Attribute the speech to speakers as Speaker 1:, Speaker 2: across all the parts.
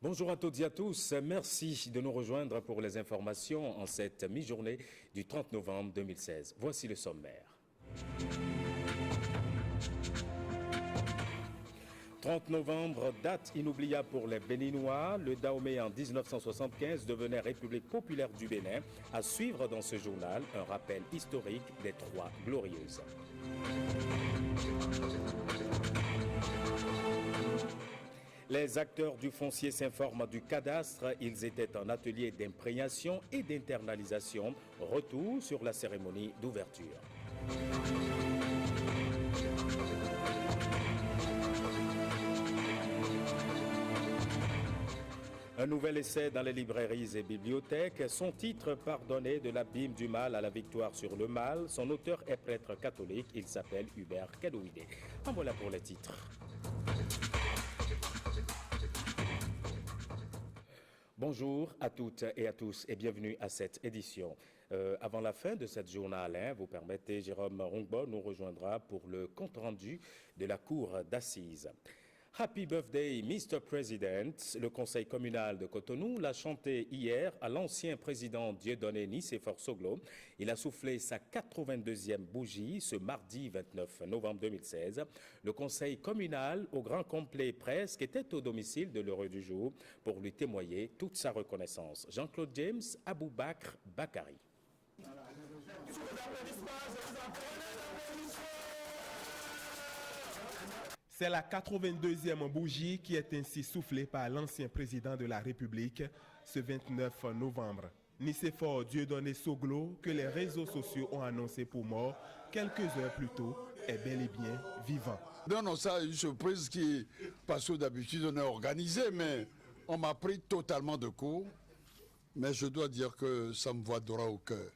Speaker 1: Bonjour à toutes et à tous, merci de nous rejoindre pour les informations en cette mi-journée du 30 novembre 2016. Voici le sommaire. 30 novembre, date inoubliable pour les Béninois. Le Dahomey en 1975 devenait République populaire du Bénin. À suivre dans ce journal, un rappel historique des Trois Glorieuses. Les acteurs du foncier s'informent du cadastre. Ils étaient en atelier d'imprégnation et d'internalisation. Retour sur la cérémonie d'ouverture. Un nouvel essai dans les librairies et bibliothèques. Son titre, Pardonner de l'abîme du mal à la victoire sur le mal. Son auteur est prêtre catholique. Il s'appelle Hubert Kadouide. En voilà pour les titres. Bonjour à toutes et à tous et bienvenue à cette édition. Avant la fin de cette journée, vous permettez, Jérôme Rongbo nous rejoindra pour le compte-rendu de la cour d'assises. Happy Birthday, Mr. President. Le conseil communal de Cotonou l'a chanté hier à l'ancien président Dieudonné Nicéphore Soglo. Il a soufflé sa 82e bougie ce mardi 29 novembre 2016. Le conseil communal, au grand complet presque, était au domicile de l'heureux du jour pour lui témoigner toute sa reconnaissance. Jean-Claude James, Aboubakr Bakari.
Speaker 2: C'est la 82e bougie qui est ainsi soufflée par l'ancien président de la République ce 29 novembre. Nicéphore Dieudonné Soglo, que les réseaux sociaux ont annoncé pour mort quelques heures plus tôt, est bel et bien vivant.
Speaker 3: Non, ça, une surprise qui, parce que d'habitude on est organisé, mais on m'a pris totalement de court. Mais je dois dire que ça me va droit au cœur.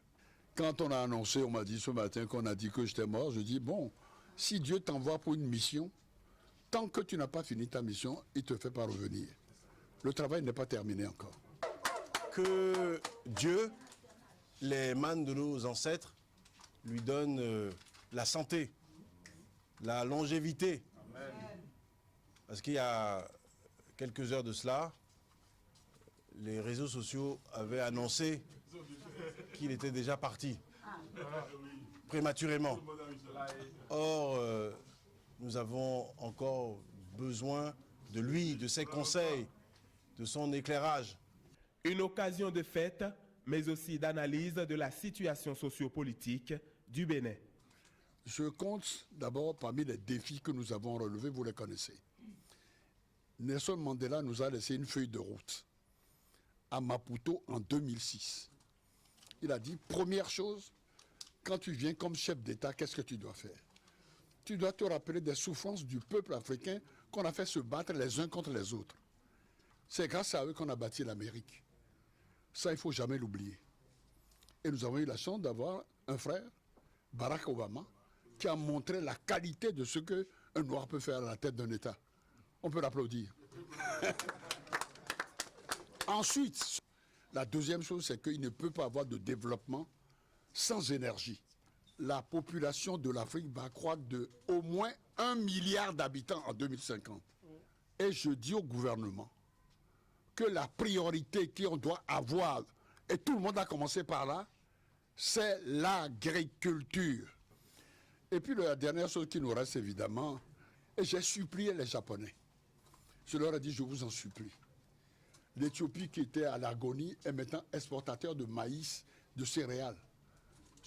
Speaker 3: Quand on a annoncé, on m'a dit ce matin qu'on a dit que j'étais mort, je dis bon, si Dieu t'envoie pour une mission, tant que tu n'as pas fini ta mission, il ne te fait pas revenir. Le travail n'est pas terminé encore.
Speaker 4: Que Dieu, les mânes de nos ancêtres, lui donne la santé, la longévité. Amen. Parce qu'il y a quelques heures de cela, les réseaux sociaux avaient annoncé qu'il était déjà parti, prématurément. Or, nous avons encore besoin de lui, de ses conseils, de son éclairage.
Speaker 2: Une occasion de fête, mais aussi d'analyse de la situation sociopolitique du Bénin.
Speaker 3: Je compte d'abord parmi les défis que nous avons relevés, vous les connaissez. Nelson Mandela nous a laissé une feuille de route à Maputo en 2006. Il a dit, première chose, quand tu viens comme chef d'État, qu'est-ce que tu dois faire? Tu dois te rappeler des souffrances du peuple africain qu'on a fait se battre les uns contre les autres. C'est grâce à eux qu'on a bâti l'Amérique. Ça, il ne faut jamais l'oublier. Et nous avons eu la chance d'avoir un frère, Barack Obama, qui a montré la qualité de ce qu'un noir peut faire à la tête d'un État. On peut l'applaudir. Ensuite, la deuxième chose, c'est qu'il ne peut pas avoir de développement sans énergie. La population de l'Afrique va croître de au moins 1 milliard d'habitants en 2050. Et je dis au gouvernement que la priorité qu'on doit avoir, et tout le monde a commencé par là, c'est l'agriculture. Et puis la dernière chose qui nous reste évidemment, et j'ai supplié les Japonais. Je leur ai dit, je vous en supplie. L'Éthiopie qui était à l'agonie est maintenant exportateur de maïs, de céréales.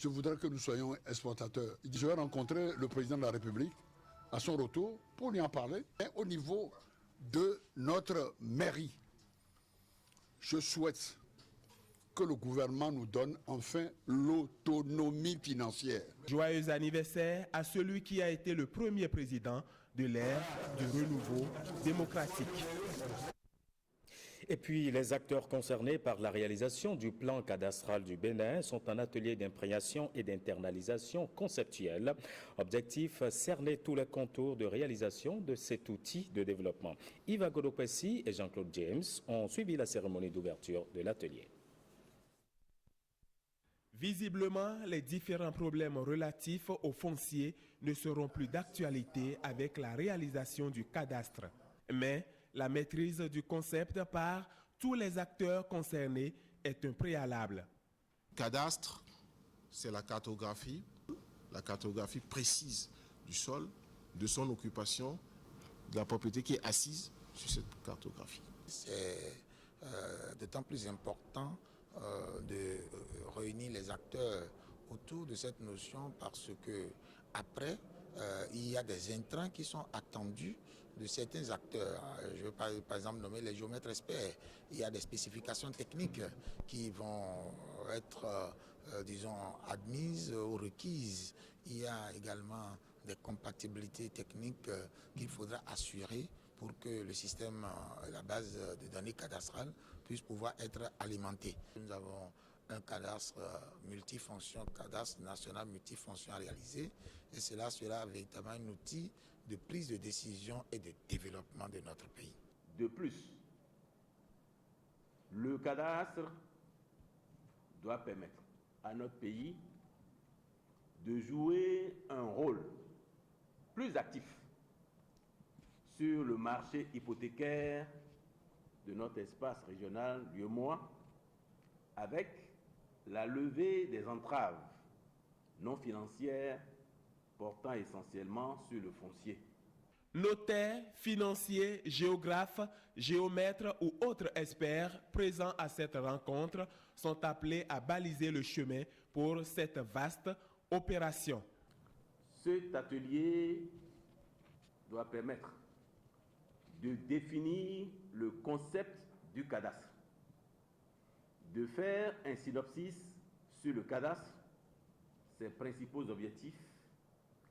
Speaker 3: Je voudrais que nous soyons exportateurs. Je vais rencontrer le président de la République à son retour pour lui en parler. Et au niveau de notre mairie, je souhaite que le gouvernement nous donne enfin l'autonomie financière.
Speaker 2: Joyeux anniversaire à celui qui a été le premier président de l'ère du renouveau démocratique.
Speaker 1: Et puis, les acteurs concernés par la réalisation du plan cadastral du Bénin sont en atelier d'imprégnation et d'internalisation conceptuelle. Objectif, cerner tous les contours de réalisation de cet outil de développement. Yves Godopessi et Jean-Claude James ont suivi la cérémonie d'ouverture de l'atelier.
Speaker 2: Visiblement, les différents problèmes relatifs au foncier ne seront plus d'actualité avec la réalisation du cadastre. Mais La maîtrise du concept par tous les acteurs concernés est un préalable.
Speaker 5: Cadastre, c'est la cartographie précise du sol, de son occupation, de la propriété qui est assise sur cette cartographie.
Speaker 6: C'est d'autant plus important de réunir les acteurs autour de cette notion parce que après, il y a des intrants qui sont attendus de certains acteurs. Je veux par exemple nommer les géomètres experts. Il y a des spécifications techniques qui vont être, disons, admises ou requises. Il y a également des compatibilités techniques qu'il faudra assurer pour que le système, la base de données cadastrales puisse pouvoir être alimentée. Nous avons un cadastre multifonction, cadastre national multifonction à réaliser, et cela sera véritablement un outil de prise de décision et de développement de notre pays.
Speaker 7: De plus, le cadastre doit permettre à notre pays de jouer un rôle plus actif sur le marché hypothécaire de notre espace régional lieumois, avec la levée des entraves non financières portant essentiellement sur le foncier.
Speaker 2: Notaires, financiers, géographes, géomètres ou autres experts présents à cette rencontre sont appelés à baliser le chemin pour cette vaste opération.
Speaker 7: Cet atelier doit permettre de définir le concept du cadastre, de faire un synopsis sur le cadastre, ses principaux objectifs,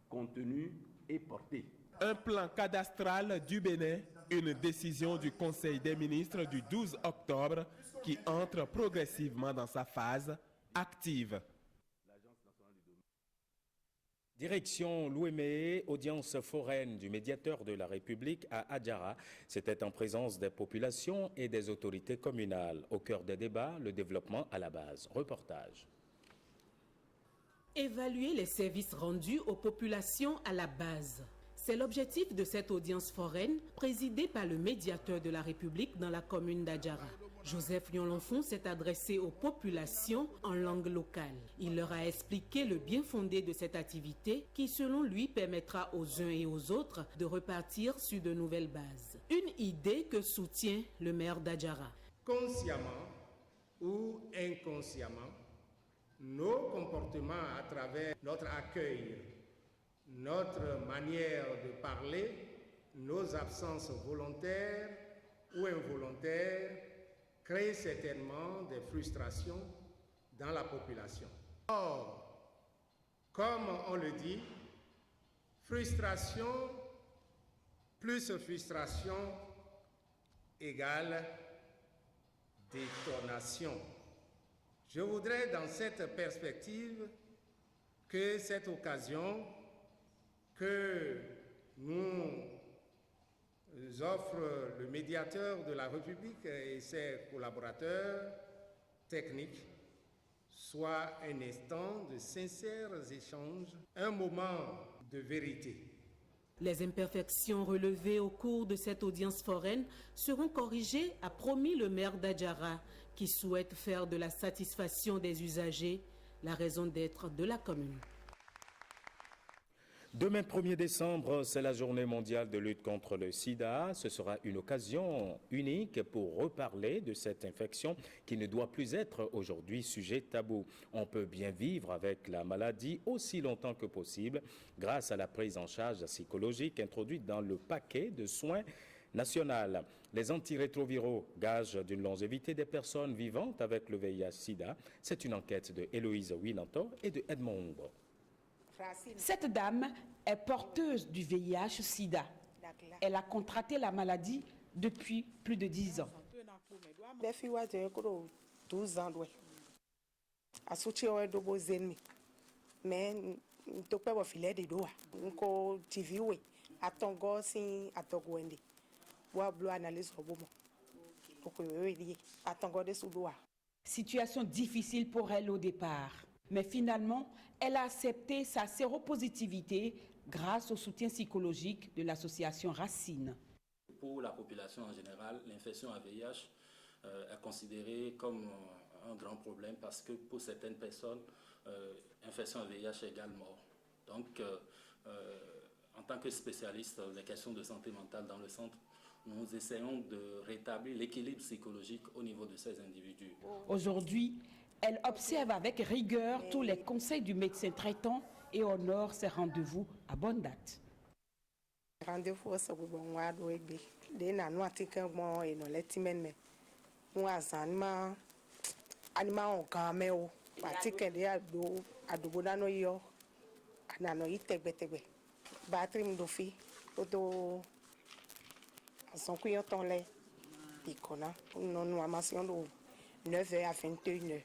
Speaker 7: contenus et portée.
Speaker 2: Un plan cadastral du Bénin, une décision du Conseil des ministres du 12 octobre qui entre progressivement dans sa phase active.
Speaker 1: Direction Louémé, audience foraine du médiateur de la République à Adjara. C'était en présence des populations et des autorités communales. Au cœur des débats, le développement à la base. Reportage.
Speaker 8: Évaluer les services rendus aux populations à la base. C'est l'objectif de cette audience foraine présidée par le médiateur de la République dans la commune d'Adjara. Joseph Nyolonfon s'est adressé aux populations en langue locale. Il leur a expliqué le bien fondé de cette activité qui, selon lui, permettra aux uns et aux autres de repartir sur de nouvelles bases. Une idée que soutient le maire d'Adjara.
Speaker 9: Consciemment ou inconsciemment, nos comportements à travers notre accueil, notre manière de parler, nos absences volontaires ou involontaires créent certainement des frustrations dans la population. Or, comme on le dit, frustration plus frustration égale détonation. Je voudrais dans cette perspective que cette occasion que nous offre le médiateur de la République et ses collaborateurs techniques soit un instant de sincères échanges, un moment de vérité.
Speaker 8: Les imperfections relevées au cours de cette audience foraine seront corrigées, a promis le maire d'Adjara, qui souhaite faire de la satisfaction des usagers la raison d'être de la commune.
Speaker 1: Demain 1er décembre, c'est la journée mondiale de lutte contre le sida. Ce sera une occasion unique pour reparler de cette infection qui ne doit plus être aujourd'hui sujet tabou. On peut bien vivre avec la maladie aussi longtemps que possible grâce à la prise en charge psychologique introduite dans le paquet de soins national. Les antirétroviraux, gage d'une longévité des personnes vivantes avec le VIH-Sida. C'est une enquête de Héloïse Winanto et de Edmond Ombre.
Speaker 10: Cette dame est porteuse du VIH-Sida. Elle a contracté la maladie depuis plus de 10 ans. Situation difficile pour elle au départ. Mais finalement, elle a accepté sa séropositivité grâce au soutien psychologique de l'association Racine.
Speaker 11: pour la population en général, l'infection à VIH est considérée comme un grand problème parce que pour certaines personnes, infection à VIH égale mort. Donc, en tant que spécialiste des questions de santé mentale dans le centre, nous essayons de rétablir l'équilibre psychologique au niveau de ces individus.
Speaker 10: Aujourd'hui, elle observe avec rigueur tous les conseils du médecin traitant et honore ses rendez-vous à bonne date.
Speaker 12: Rendez-vous au second des nanou bon et non les timènes nous azanima anima on cameo pratique de ado no yo anano itebetebe batterie m'dofi auto son couillon ton lait icona non nous amassion de 9h à 21h.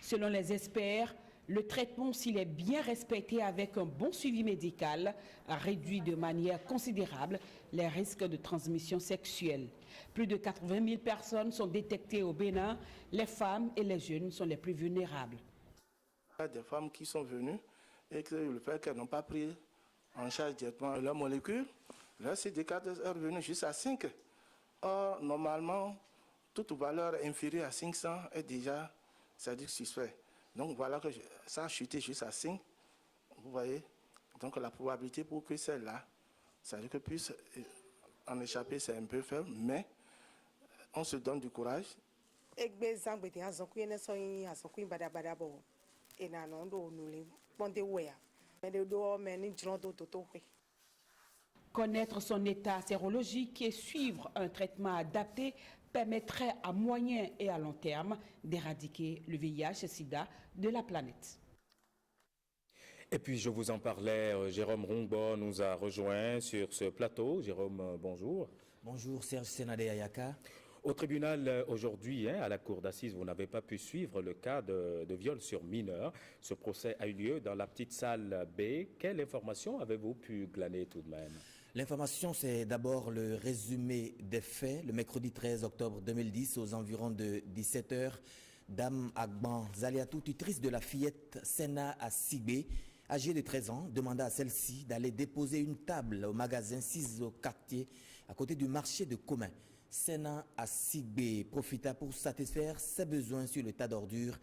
Speaker 10: Selon les experts, le traitement, s'il est bien respecté avec un bon suivi médical, réduit de manière considérable les risques de transmission sexuelle. Plus de 80 000 personnes sont détectées au Bénin. Les femmes et les jeunes sont les plus vulnérables.
Speaker 13: Il y a des femmes qui sont venues et que le fait qu'elles n'ont pas pris en charge directement leur molécule, là c'est des cas est revenu juste à 5. Or, normalement, toute valeur inférieure à 500 est déjà, c'est-à-dire suspect. Donc voilà que ça a chuté juste à 5, vous voyez. Donc la probabilité pour que celle-là, c'est-à-dire que puisse en échapper, c'est un peu faible, mais on se donne du courage.
Speaker 10: Connaître son état sérologique et suivre un traitement adapté permettrait à moyen et à long terme d'éradiquer le VIH-Sida de la planète.
Speaker 1: Et puis je vous en parlais, Jérôme Rongbo nous a rejoint sur ce plateau. Jérôme, bonjour.
Speaker 14: Bonjour Serge Senade Ayaka.
Speaker 1: Au tribunal aujourd'hui, à la cour d'assises, vous n'avez pas pu suivre le cas de viol sur mineur. Ce procès a eu lieu dans la petite salle B. Quelle information avez-vous pu glaner tout de même?
Speaker 14: L'information, c'est d'abord le résumé des faits. Le mercredi 13 octobre 2010, aux environs de 17h, Dame Agban Zaliatou, tutrice de la fillette Sena à Sigbe, âgée de 13 ans, demanda à celle-ci d'aller déposer une table au magasin 6 au quartier, à côté du marché de Commun. Sena à Sigbe profita pour satisfaire ses besoins sur le tas d'ordures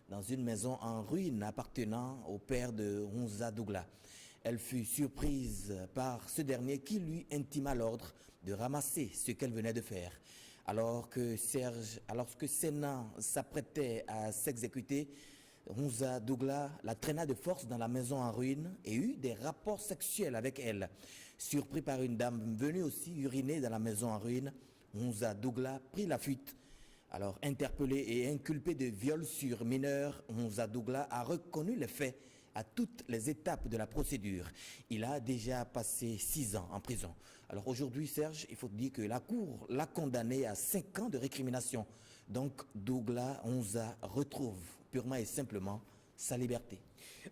Speaker 14: dans une maison en ruine appartenant au père de Hunza Douglas. Elle fut surprise par ce dernier qui lui intima l'ordre de ramasser ce qu'elle venait de faire. Alors que Sena s'apprêtait à s'exécuter, Hunza Douglas la traîna de force dans la maison en ruine et eut des rapports sexuels avec elle. Surpris par une dame venue aussi uriner dans la maison en ruine, Hunza Douglas prit la fuite. Alors interpellé et inculpé de viol sur mineur, Hunza Douglas a reconnu les faits à toutes les étapes de la procédure. Il a déjà passé 6 ans en prison. Alors aujourd'hui, Serge, il faut dire que la Cour l'a condamné à 5 ans de récrimination. Donc Douglas Hunza retrouve purement et simplement sa liberté.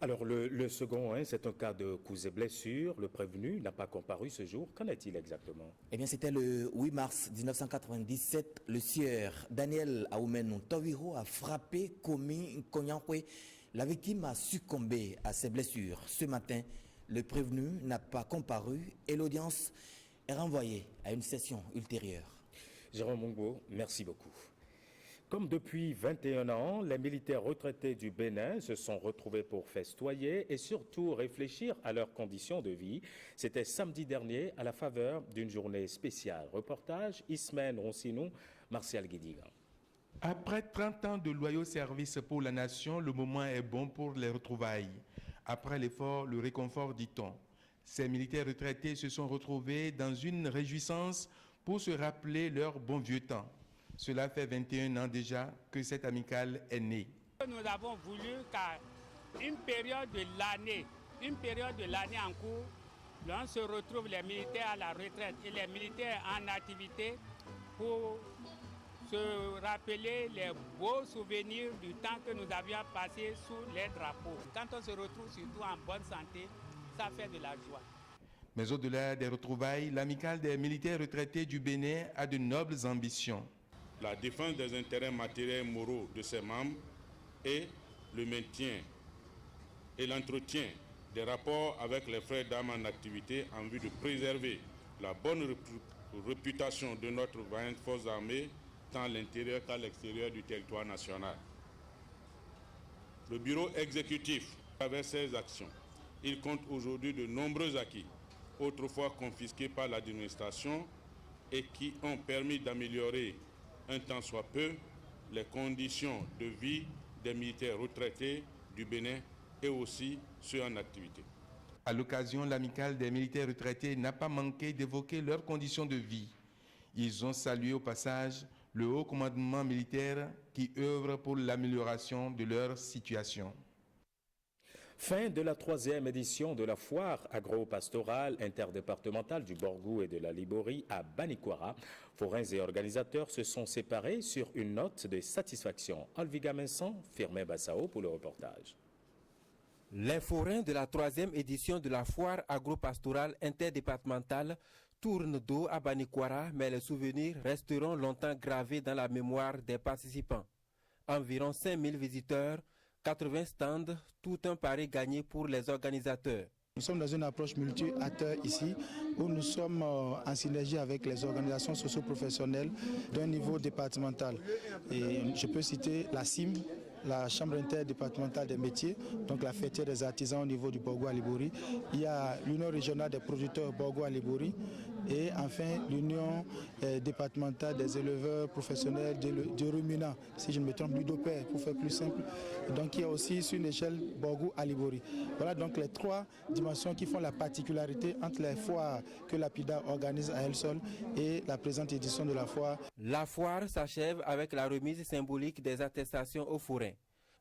Speaker 1: Alors le second, c'est un cas de coups et blessures. Le prévenu n'a pas comparu ce jour. Qu'en est-il exactement?
Speaker 14: Eh bien, c'était le 8 mars 1997. Le sieur Daniel Aoumenou Tawiro a frappé Komi Konyankwe. La victime a succombé à ses blessures. Ce matin, le prévenu n'a pas comparu et l'audience est renvoyée à une session ultérieure.
Speaker 1: Jérôme Rongbo, merci beaucoup. Comme depuis 21 ans, les militaires retraités du Bénin se sont retrouvés pour festoyer et surtout réfléchir à leurs conditions de vie. C'était samedi dernier à la faveur d'une journée spéciale. Reportage Ismaël Ronsinou, Martial Guidigan.
Speaker 2: Après 30 ans de loyaux services pour la nation, le moment est bon pour les retrouvailles. Après l'effort, le réconfort, dit-on. Ces militaires retraités se sont retrouvés dans une réjouissance pour se rappeler leur bon vieux temps. Cela fait 21 ans déjà que cette amicale est née.
Speaker 15: Nous avons voulu qu'une période de l'année en cours, l'on se retrouve les militaires à la retraite et les militaires en activité pour se rappeler les beaux souvenirs du temps que nous avions passé sous les drapeaux. Quand on se retrouve surtout en bonne santé, ça fait de la joie.
Speaker 2: Mais au-delà des retrouvailles, l'amicale des militaires retraités du Bénin a de nobles ambitions.
Speaker 16: La défense des intérêts matériels et moraux de ses membres et le maintien et l'entretien des rapports avec les frères d'armes en activité en vue de préserver la bonne réputation de notre vaillante force armée, tant à l'intérieur qu'à l'extérieur du territoire national. Le bureau exécutif, à travers ses actions, il compte aujourd'hui de nombreux acquis, autrefois confisqués par l'administration et qui ont permis d'améliorer un tant soit peu les conditions de vie des militaires retraités du Bénin et aussi ceux en activité.
Speaker 17: À l'occasion, l'amicale des militaires retraités n'a pas manqué d'évoquer leurs conditions de vie. Ils ont salué au passage le haut commandement militaire qui œuvre pour l'amélioration de leur situation.
Speaker 1: Fin de la 3e édition de la foire agro-pastorale interdépartementale du Borgou et de la Liborie à Banikwara. Forains et organisateurs se sont séparés sur une note de satisfaction. Alviga Vincent, Firmin Bassao pour le reportage.
Speaker 18: Les forains de la 3e édition de la foire agro-pastorale interdépartementale tournent dos à Banikwara, mais les souvenirs resteront longtemps gravés dans la mémoire des participants. Environ 5000 visiteurs, 80 stands, tout un pari gagné pour les organisateurs.
Speaker 19: Nous sommes dans une approche multi-acteurs ici, où nous sommes en synergie avec les organisations socio-professionnelles d'un niveau départemental. Et je peux citer la CIM, la Chambre interdépartementale des métiers, donc la fêtière des artisans au niveau du Borgou à Liborie. Il y a l'Union régionale des producteurs Borgou à Liborie et enfin l'Union départementale des éleveurs professionnels de ruminants, si je ne me trompe, l'UDOPER pour faire plus simple. Donc il y a aussi sur une échelle Borgou à Liborie. Voilà donc les trois dimensions qui font la particularité entre les foires que l'APIDA organise à elle seule et la présente édition de la foire.
Speaker 18: La foire s'achève avec la remise symbolique des attestations aux forains.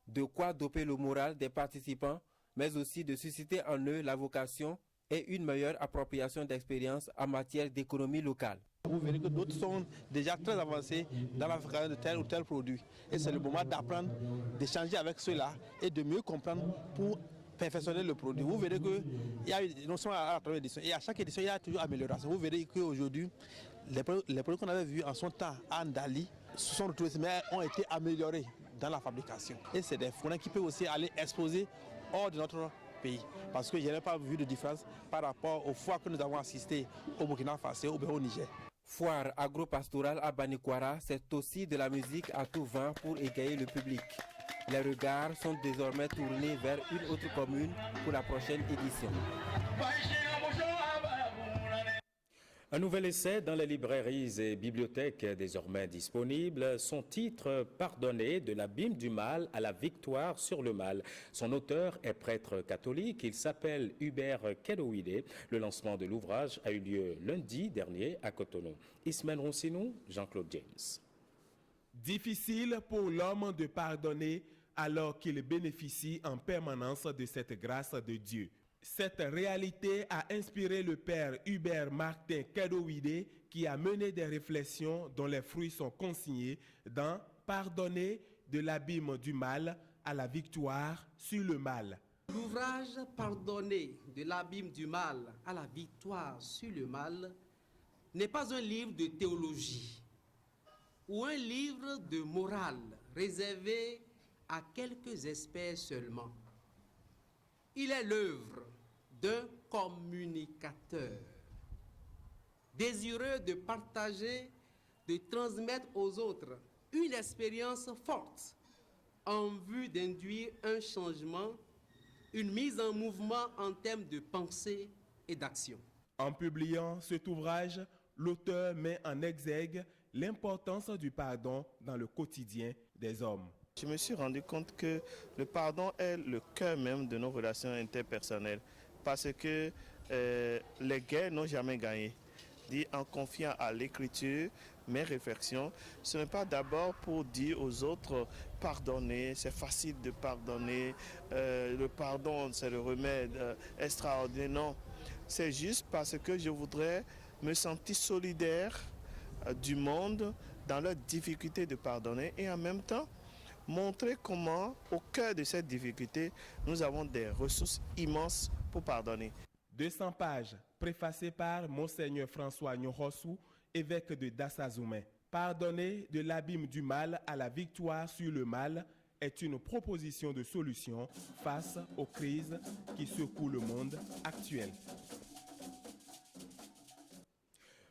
Speaker 18: De quoi doper le moral des participants, mais aussi de susciter en eux la vocation et une meilleure appropriation d'expérience en matière d'économie locale.
Speaker 20: Vous verrez que d'autres sont déjà très avancés dans la fabrication de tel ou tel produit. Et c'est le moment d'apprendre, d'échanger avec ceux-là et de mieux comprendre pour perfectionner le produit. Vous verrez qu'il y a non seulement à la première édition, et à chaque édition, il y a toujours amélioration. Vous verrez qu'aujourd'hui, les produits qu'on avait vus en son temps à Andali se sont retrouvés, mais ont été améliorés dans la fabrication. Et c'est des forains qui peuvent aussi aller exposer hors de notre pays. Parce que je n'ai pas vu de différence par rapport aux foires que nous avons assistées au Burkina Faso ou au Niger.
Speaker 18: Foire agro-pastorale à Banikwara, c'est aussi de la musique à tout vent pour égayer le public. Les regards sont désormais tournés vers une autre commune pour la prochaine édition.
Speaker 1: Un nouvel essai dans les librairies et bibliothèques désormais disponible. Son titre « Pardonner de l'abîme du mal à la victoire sur le mal ». Son auteur est prêtre catholique. Il s'appelle Hubert Kedoide. Le lancement de l'ouvrage a eu lieu lundi dernier à Cotonou. Ismaël Roussinou, Jean-Claude James.
Speaker 2: Difficile pour l'homme de pardonner alors qu'il bénéficie en permanence de cette grâce de Dieu. Cette réalité a inspiré le père Hubert Martin Kedoide qui a mené des réflexions dont les fruits sont consignés dans « Pardonner de l'abîme du mal à la victoire sur le mal ».
Speaker 21: L'ouvrage « Pardonner de l'abîme du mal à la victoire sur le mal » n'est pas un livre de théologie ou un livre de morale réservé à quelques experts seulement. Il est l'œuvre d'un communicateur, désireux de partager, de transmettre aux autres une expérience forte en vue d'induire un changement, une mise en mouvement en termes de pensée et d'action.
Speaker 2: En publiant cet ouvrage, l'auteur met en exergue l'importance du pardon dans le quotidien des hommes.
Speaker 13: Je me suis rendu compte que le pardon est le cœur même de nos relations interpersonnelles parce que les guerres n'ont jamais gagné. Dit en confiant à l'écriture mes réflexions, ce n'est pas d'abord pour dire aux autres pardonner, c'est facile de pardonner, le pardon c'est le remède extraordinaire. Non, c'est juste parce que je voudrais me sentir solidaire du monde dans leur difficulté de pardonner et en même temps montrer comment, au cœur de cette difficulté, nous avons des ressources immenses pour pardonner.
Speaker 2: 200 pages, préfacées par Monseigneur François Nyohossou, évêque de Dassazoumé. Pardonner de l'abîme du mal à la victoire sur le mal est une proposition de solution face aux crises qui secouent le monde actuel.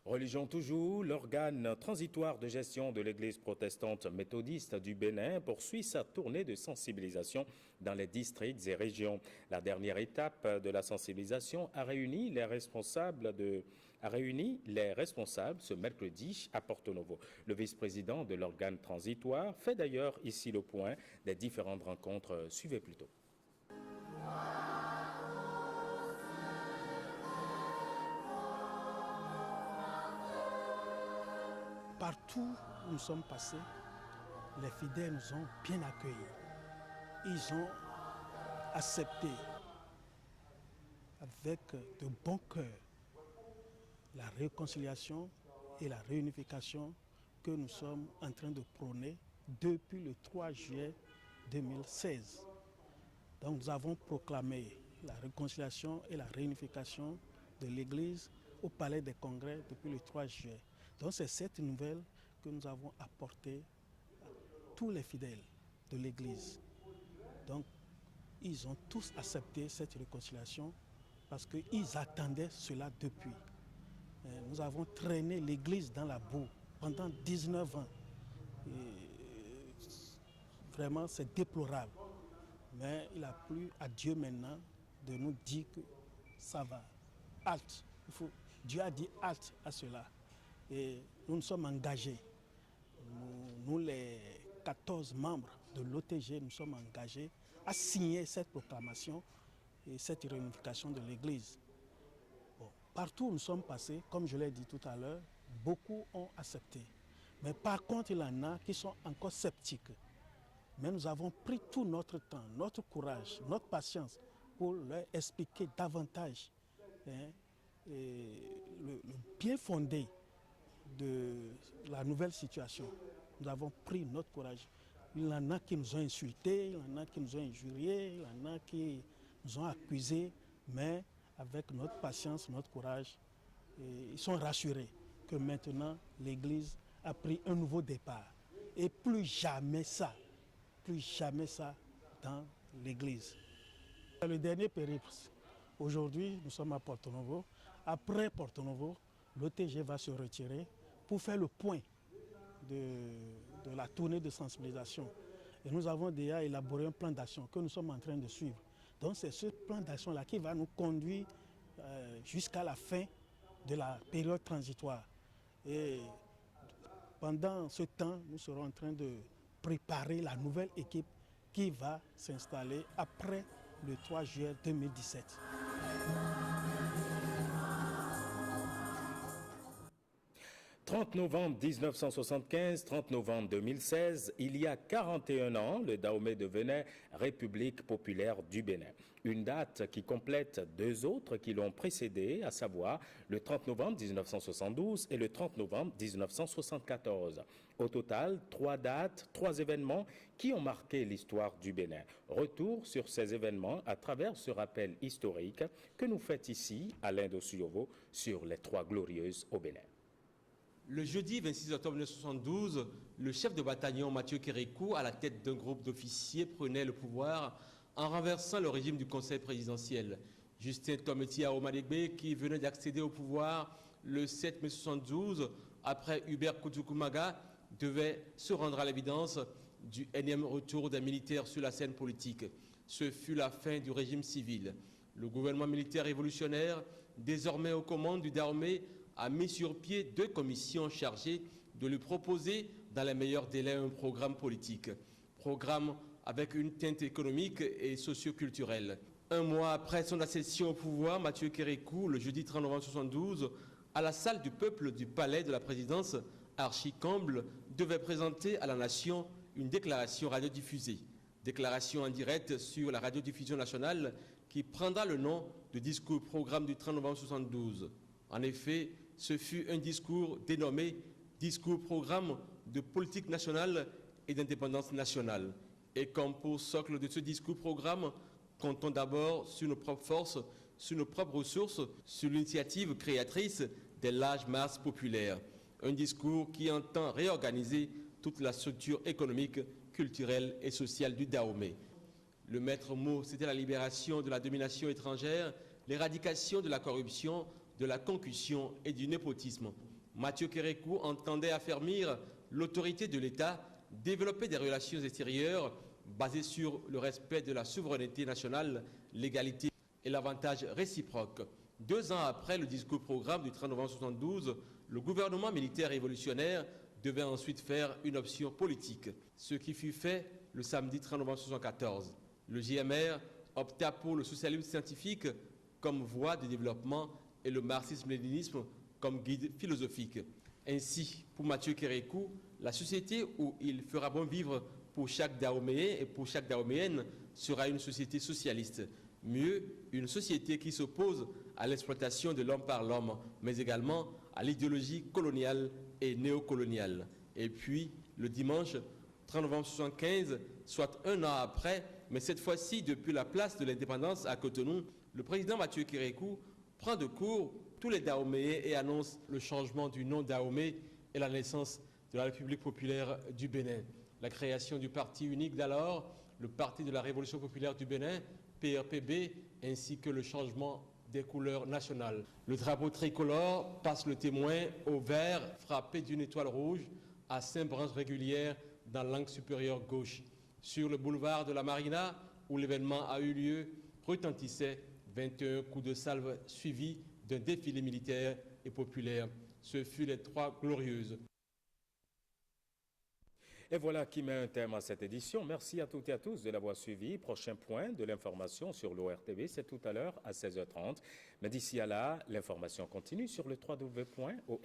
Speaker 1: Religion toujours, l'organe transitoire de gestion de l'Église protestante méthodiste du Bénin poursuit sa tournée de sensibilisation dans les districts et régions. La dernière étape de la sensibilisation a réuni les responsables ce mercredi à Porto Novo. Le vice-président de l'organe transitoire fait d'ailleurs ici le point des différentes rencontres. Suivez plutôt.
Speaker 4: Partout où nous sommes passés, les fidèles nous ont bien accueillis. Ils ont accepté avec de bon cœur la réconciliation et la réunification que nous sommes en train de prôner depuis le 3 juillet 2016. Donc nous avons proclamé la réconciliation et la réunification de l'Église au Palais des Congrès depuis le 3 juillet. Donc c'est cette nouvelle que nous avons apportée à tous les fidèles de l'Église. Donc ils ont tous accepté cette réconciliation parce qu'ils attendaient cela depuis. Nous avons traîné l'Église dans la boue pendant 19 ans. Et vraiment c'est déplorable. Mais il a plu à Dieu maintenant de nous dire que ça va. Halte. Dieu a dit halte à cela. Et nous nous sommes engagés. Nous les 14 membres de l'OTG, nous sommes engagés à signer cette proclamation et cette réunification de l'Église. Bon, partout où nous sommes passés, comme je l'ai dit tout à l'heure, beaucoup ont accepté. Mais par contre, il y en a qui sont encore sceptiques. Mais nous avons pris tout notre temps, notre courage, notre patience pour leur expliquer davantage le bien fondé de la nouvelle situation. Nous avons pris notre courage. Il y en a qui nous ont insultés, il y en a qui nous ont injuriés, il y en a qui nous ont accusés, mais avec notre patience, notre courage, ils sont rassurés que maintenant l'Église a pris un nouveau départ. Et plus jamais ça dans l'Église. Le dernier périple, aujourd'hui nous sommes à Porto Novo. Après Porto Novo, l'OTG va se retirer pour faire le point de la tournée de sensibilisation. Et nous avons déjà élaboré un plan d'action que nous sommes en train de suivre. Donc c'est ce plan d'action-là qui va nous conduire jusqu'à la fin de la période transitoire. Et pendant ce temps, nous serons en train de préparer la nouvelle équipe qui va s'installer après le 3 juillet 2017.
Speaker 1: 30 novembre 1975, 30 novembre 2016, il y a 41 ans, le Dahomey devenait République populaire du Bénin. Une date qui complète deux autres qui l'ont précédé, à savoir le 30 novembre 1972 et le 30 novembre 1974. Au total, 3 dates, 3 événements qui ont marqué l'histoire du Bénin. Retour sur ces événements à travers ce rappel historique que nous fait ici Alain Dossuyovo sur les 3 glorieuses au Bénin.
Speaker 22: Le jeudi 26 octobre 1972, le chef de bataillon Mathieu Kérékou, à la tête d'un groupe d'officiers, prenait le pouvoir en renversant le régime du conseil présidentiel. Justin Tometi Aomadegbe, qui venait d'accéder au pouvoir le 7 mai 1972, après Hubert Koutoukoumaga, devait se rendre à l'évidence du énième retour des militaires sur la scène politique. Ce fut la fin du régime civil. Le gouvernement militaire révolutionnaire, désormais aux commandes du Dahomey, a mis sur pied 2 commissions chargées de lui proposer dans les meilleurs délais un programme politique. Programme avec une teinte économique et socio-culturelle. Un mois après son accession au pouvoir, Mathieu Kérékou, le jeudi 30 novembre 1972, à la salle du peuple du palais de la présidence, archi-comble, devait présenter à la nation une déclaration radiodiffusée. Déclaration en direct sur la radiodiffusion nationale qui prendra le nom de discours-programme du 30 novembre 1972. En effet, ce fut un discours dénommé « Discours-programme de politique nationale et d'indépendance nationale ». Et comme pour socle de ce discours-programme, comptons d'abord sur nos propres forces, sur nos propres ressources, sur l'initiative créatrice des larges masses populaires. Un discours qui entend réorganiser toute la structure économique, culturelle et sociale du Dahomey. Le maître mot, c'était la libération de la domination étrangère, l'éradication de la corruption, de la concussion et du népotisme. Mathieu Kérékou entendait affermir l'autorité de l'État, développer des relations extérieures basées sur le respect de la souveraineté nationale, l'égalité et l'avantage réciproque. 2 ans après le discours-programme du 30 novembre 1972, le gouvernement militaire révolutionnaire devait ensuite faire une option politique, ce qui fut fait le samedi 30 novembre 1974. Le JMR opta pour le socialisme scientifique comme voie de développement et le marxisme-léninisme comme guide philosophique. Ainsi, pour Mathieu Kérékou, la société où il fera bon vivre pour chaque Dahoméen et pour chaque Dahoméenne sera une société socialiste. Mieux, une société qui s'oppose à l'exploitation de l'homme par l'homme, mais également à l'idéologie coloniale et néocoloniale. Et puis, le dimanche 30 novembre 1975, soit 1 an après, mais cette fois-ci depuis la place de l'indépendance à Cotonou, le président Mathieu Kérékou prend de court tous les Dahoméens et annonce le changement du nom Dahomey et la naissance de la République populaire du Bénin. La création du parti unique d'alors, le Parti de la Révolution populaire du Bénin, PRPB, ainsi que le changement des couleurs nationales. Le drapeau tricolore passe le témoin au vert frappé d'une étoile rouge à 5 branches régulières dans l'angle supérieur gauche. Sur le boulevard de la Marina, où l'événement a eu lieu, retentissaient 21 coups de salve suivis d'un défilé militaire et populaire. Ce fut les 3 Glorieuses.
Speaker 1: Et voilà qui met un terme à cette édition. Merci à toutes et à tous de l'avoir suivi. Prochain point de l'information sur l'ORTV, c'est tout à l'heure à 16h30. Mais d'ici à là, l'information continue sur le www.ortb.bj.